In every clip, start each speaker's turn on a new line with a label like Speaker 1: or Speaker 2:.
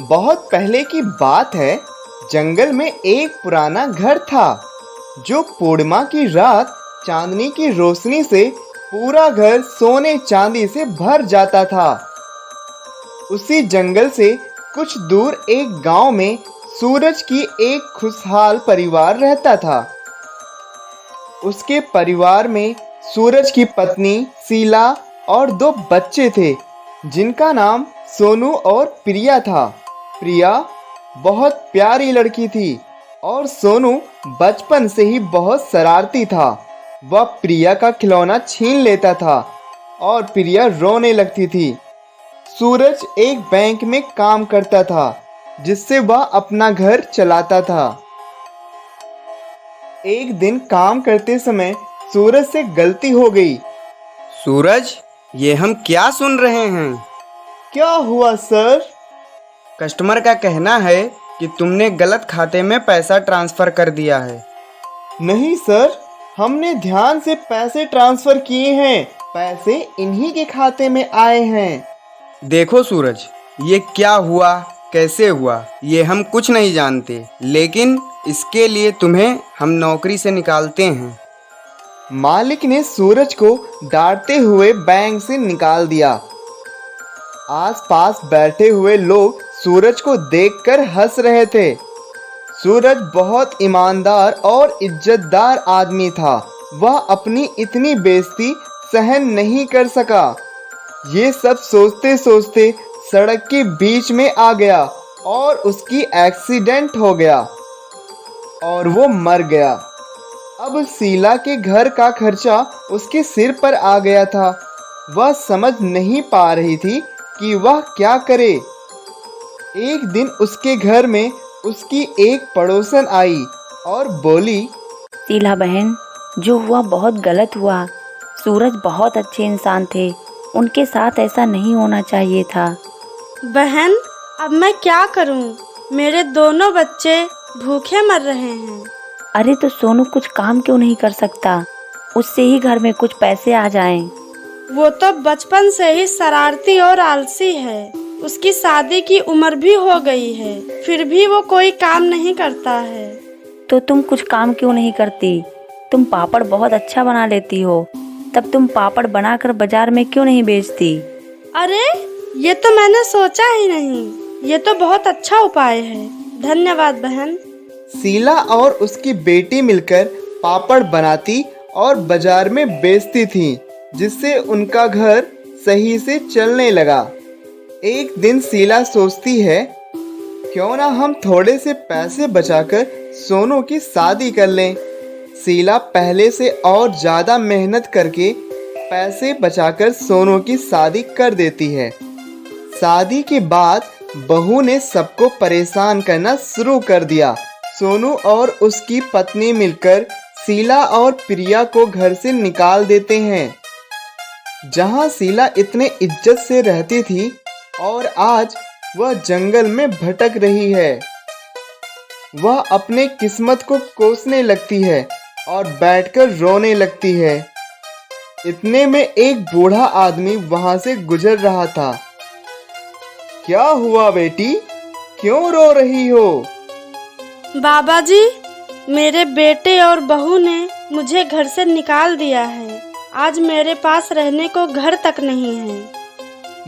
Speaker 1: बहुत पहले की बात है। जंगल में एक पुराना घर था जो पूर्णिमा की रात चांदनी की रोशनी से पूरा घर सोने चांदी से भर जाता था। उसी जंगल से कुछ दूर एक गांव में सूरज की एक खुशहाल परिवार रहता था। उसके परिवार में सूरज की पत्नी शीला और दो बच्चे थे जिनका नाम सोनू और प्रिया था। प्रिया बहुत प्यारी लड़की थी और सोनू बचपन से ही बहुत शरारती था। वह प्रिया का खिलौना छीन लेता था और प्रिया रोने लगती थी। सूरज एक बैंक में काम करता था जिससे वह अपना घर चलाता था। एक दिन काम करते समय सूरज से गलती हो गई।
Speaker 2: सूरज, ये हम क्या सुन रहे हैं?
Speaker 1: क्या हुआ सर?
Speaker 2: कस्टमर का कहना है कि तुमने गलत खाते में पैसा ट्रांसफर कर दिया है।
Speaker 1: नहीं सर, हमने ध्यान से पैसे ट्रांसफर किए हैं। पैसे इन्हीं के खाते में आए हैं।
Speaker 2: देखो सूरज, ये क्या हुआ, कैसे हुआ, ये हम कुछ नहीं जानते, लेकिन इसके लिए तुम्हें हम नौकरी से निकालते हैं।
Speaker 1: मालिक ने सूरज को डांटते हुए बैंक से निकाल दिया। आसपास बैठे हुए लोग सूरज को देखकर हंस रहे थे। सूरज बहुत ईमानदार और इज्जतदार आदमी था। वह अपनी इतनी बेइज्जती सहन नहीं कर सका। ये सब सोचते सोचते सड़क के बीच में आ गया और उसकी एक्सीडेंट हो गया और वो मर गया। अब शीला के घर का खर्चा उसके सिर पर आ गया था। वह समझ नहीं पा रही थी कि वह क्या करे। एक दिन उसके घर में उसकी एक पड़ोसन आई और बोली,
Speaker 3: शीला बहन, जो हुआ बहुत गलत हुआ। सूरज बहुत अच्छे इंसान थे, उनके साथ ऐसा नहीं होना चाहिए था।
Speaker 4: बहन, अब मैं क्या करूं? मेरे दोनों बच्चे भूखे मर रहे हैं।
Speaker 3: अरे तो सोनू कुछ काम क्यों नहीं कर सकता? उससे ही घर में कुछ पैसे आ जाएं।
Speaker 4: वो तो बचपन से ही शरारती और आलसी है। उसकी शादी की उम्र भी हो गई है, फिर भी वो कोई काम नहीं करता है।
Speaker 3: तो तुम कुछ काम क्यों नहीं करती? तुम पापड़ बहुत अच्छा बना लेती हो, तब तुम पापड़ बनाकर बाजार में क्यों नहीं बेचती?
Speaker 4: अरे, ये तो मैंने सोचा ही नहीं। ये तो बहुत अच्छा उपाय है। धन्यवाद बहन।
Speaker 1: शीला और उसकी बेटी मिलकर पापड़ बनाती और बाजार में बेचती थीं, जिससे उनका घर सही से चलने लगा। एक दिन शीला सोचती है, क्यों ना हम थोड़े से पैसे बचाकर सोनू की शादी कर लें। शीला पहले से और ज़्यादा मेहनत करके पैसे बचाकर सोनू की शादी कर देती है। शादी के बाद बहू ने सबको परेशान करना शुरू कर दिया। सोनू और उसकी पत्नी मिलकर शीला और प्रिया को घर से निकाल देते हैं। जहां शीला इतने इज्जत से रहती थी और आज वह जंगल में भटक रही है। वह अपने किस्मत को कोसने लगती है और बैठकर रोने लगती है। इतने में एक बूढ़ा आदमी वहां से गुजर रहा था। क्या हुआ बेटी, क्यों रो रही हो?
Speaker 4: बाबा जी, मेरे बेटे और बहू ने मुझे घर से निकाल दिया है। आज मेरे पास रहने को घर तक नहीं है।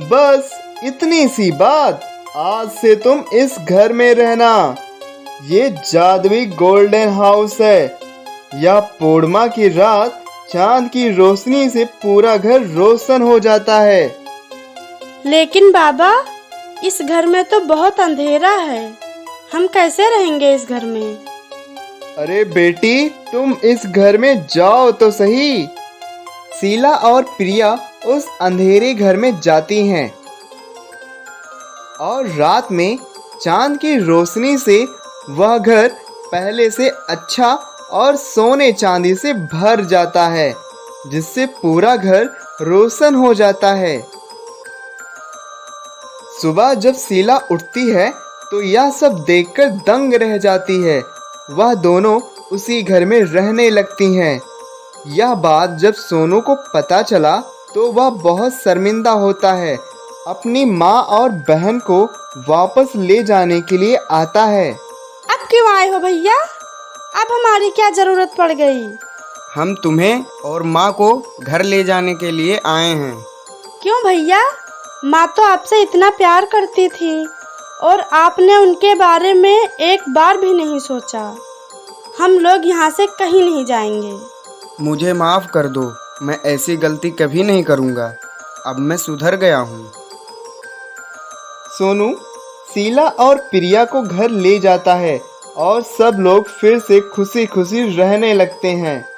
Speaker 1: बस इतनी सी बात? आज से तुम इस घर में रहना। ये जादुई गोल्डन हाउस है। यह पूर्णिमा की रात चांद की रोशनी से पूरा घर रोशन हो जाता है।
Speaker 4: लेकिन बाबा, इस घर में तो बहुत अंधेरा है। हम कैसे रहेंगे इस घर में?
Speaker 1: अरे बेटी, तुम इस घर में जाओ तो सही। शीला और प्रिया उस अंधेरे घर में जाती हैं और रात में चांद की रोशनी से वह घर पहले से अच्छा और सोने चांदी से भर जाता है, जिससे पूरा घर रोशन हो जाता है। सुबह जब शीला उठती है तो यह सब देखकर दंग रह जाती है। वह दोनों उसी घर में रहने लगती हैं। यह बात जब सोनू को पता चला तो वह बहुत शर्मिंदा होता है अपनी माँ और बहन को वापस ले जाने के लिए आता है।
Speaker 4: अब क्यों आए हो भैया? अब हमारी क्या जरूरत पड़ गई?
Speaker 2: हम तुम्हें और माँ को घर ले जाने के लिए आए हैं।
Speaker 4: क्यों भैया? माँ तो आपसे इतना प्यार करती थी और आपने उनके बारे में एक बार भी नहीं सोचा। हम लोग यहाँ से कहीं नहीं जाएंगे।
Speaker 2: मुझे माफ़ कर दो, मैं ऐसी गलती कभी नहीं करूँगा। अब मैं सुधर गया हूँ।
Speaker 1: सोनू शीला और प्रिया को घर ले जाता है और सब लोग फिर से खुशी खुशी रहने लगते हैं।